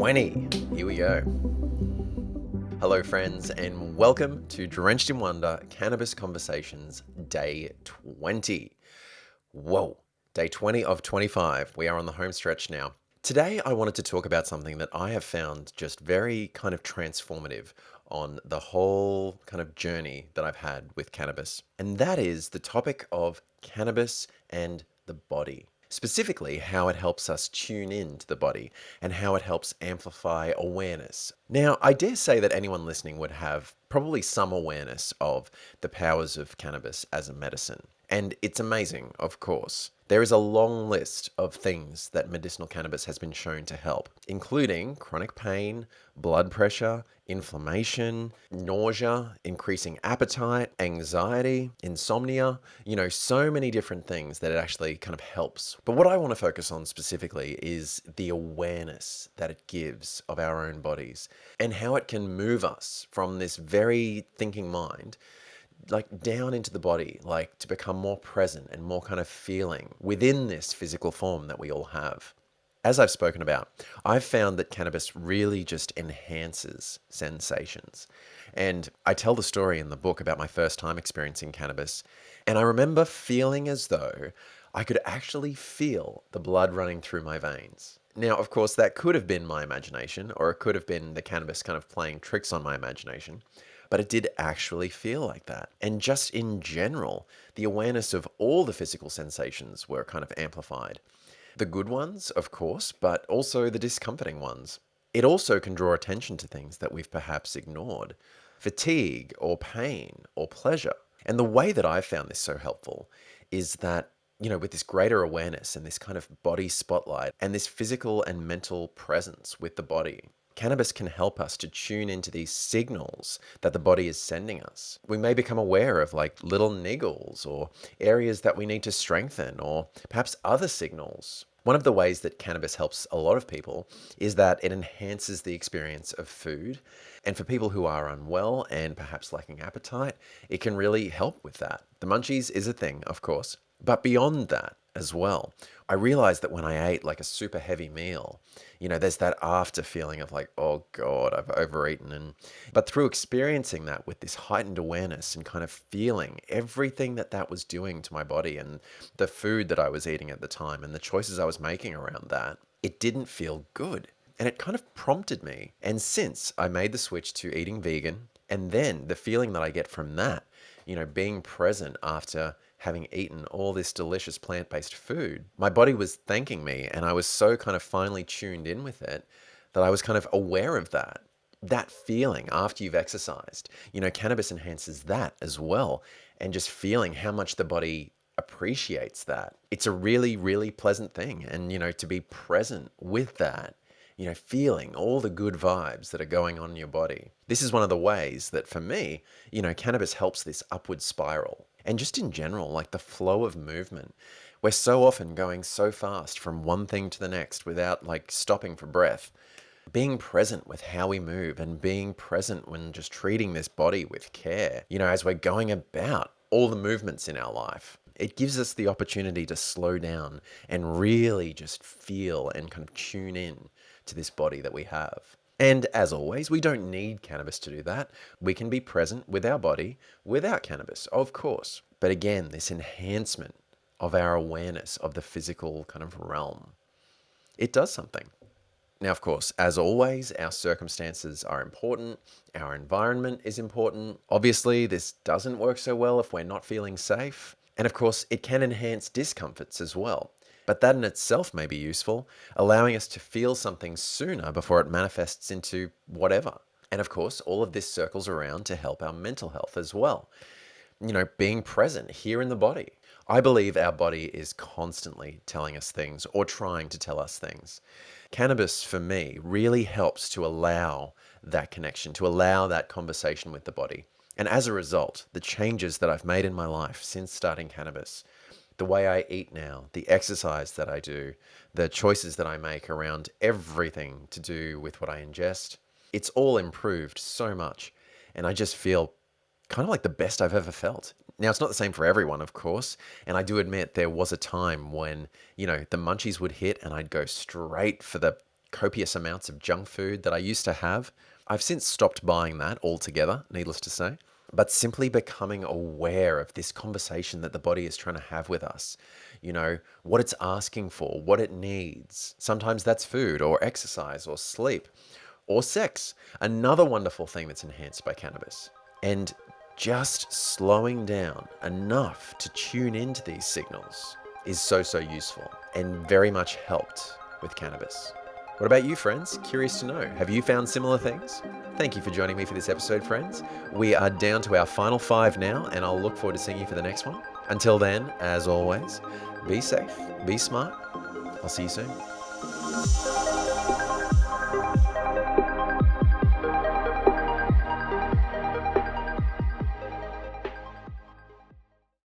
20. Here we go. Hello, friends, and welcome to Drenched in Wonder Cannabis Conversations Day 20. Whoa, Day 20 of 25. We are on the home stretch now. Today, I wanted to talk about something that I have found just very kind of transformative on the whole kind of journey that I've had with cannabis. And that is the topic of cannabis and the body. Specifically, how it helps us tune in to the body and how it helps amplify awareness. Now, I dare say that anyone listening would have probably some awareness of the powers of cannabis as a medicine. And it's amazing, of course. There is a long list of things that medicinal cannabis has been shown to help, including chronic pain, blood pressure, inflammation, nausea, increasing appetite, anxiety, insomnia, so many different things that it actually kind of helps. But what I want to focus on specifically is the awareness that it gives of our own bodies and how it can move us from this very thinking mind like down into the body, like to become more present and more kind of feeling within this physical form that we all have. As I've spoken about, I've found that cannabis really just enhances sensations. And I tell the story in the book about my first time experiencing cannabis. And I remember feeling as though I could actually feel the blood running through my veins. Now, of course, that could have been my imagination, or it could have been the cannabis kind of playing tricks on my imagination. But it did actually feel like that. And just in general, the awareness of all the physical sensations were kind of amplified. The good ones, of course, but also the discomforting ones. It also can draw attention to things that we've perhaps ignored. Fatigue or pain or pleasure. And the way that I found this so helpful is that with this greater awareness and this kind of body spotlight and this physical and mental presence with the body, cannabis can help us to tune into these signals that the body is sending us. We may become aware of like little niggles or areas that we need to strengthen or perhaps other signals. One of the ways that cannabis helps a lot of people is that it enhances the experience of food. And for people who are unwell and perhaps lacking appetite, it can really help with that. The munchies is a thing, of course, but beyond that as well, I realized that when I ate like a super heavy meal, there's that after feeling of like, oh God, I've overeaten. But through experiencing that with this heightened awareness and kind of feeling everything that was doing to my body and the food that I was eating at the time and the choices I was making around that, it didn't feel good. And it kind of prompted me. And since I made the switch to eating vegan, and then the feeling that I get from that, being present after having eaten all this delicious plant-based food, my body was thanking me, and I was so kind of finely tuned in with it that I was kind of aware of that feeling after you've exercised. Cannabis enhances that as well, and just feeling how much the body appreciates that. It's a really, really pleasant thing, and to be present with that, feeling all the good vibes that are going on in your body. This is one of the ways that for me, cannabis helps this upward spiral. And just in general, like the flow of movement. We're so often going so fast from one thing to the next without like stopping for breath. Being present with how we move and being present when just treating this body with care, as we're going about all the movements in our life. It gives us the opportunity to slow down and really just feel and kind of tune in to this body that we have. And as always, we don't need cannabis to do that. We can be present with our body without cannabis, of course. But again, this enhancement of our awareness of the physical kind of realm, it does something. Now, of course, as always, our circumstances are important. Our environment is important. Obviously, this doesn't work so well if we're not feeling safe. And of course, it can enhance discomforts as well. But that in itself may be useful, allowing us to feel something sooner before it manifests into whatever. And of course, all of this circles around to help our mental health as well. Being present here in the body. I believe our body is constantly telling us things or trying to tell us things. Cannabis, for me, really helps to allow that connection, to allow that conversation with the body. And as a result, the changes that I've made in my life since starting cannabis, the way I eat now, the exercise that I do, the choices that I make around everything to do with what I ingest, it's all improved so much. And I just feel kind of like the best I've ever felt. Now, it's not the same for everyone, of course. And I do admit there was a time when, the munchies would hit and I'd go straight for the copious amounts of junk food that I used to have. I've since stopped buying that altogether, needless to say. But simply becoming aware of this conversation that the body is trying to have with us, what it's asking for, what it needs. Sometimes that's food or exercise or sleep or sex. Another wonderful thing that's enhanced by cannabis. And just slowing down enough to tune into these signals is so useful and very much helped with cannabis. What about you, friends? Curious to know. Have you found similar things? Thank you for joining me for this episode, friends. We are down to our final 5 now, and I'll look forward to seeing you for the next one. Until then, as always, be safe, be smart. I'll see you soon.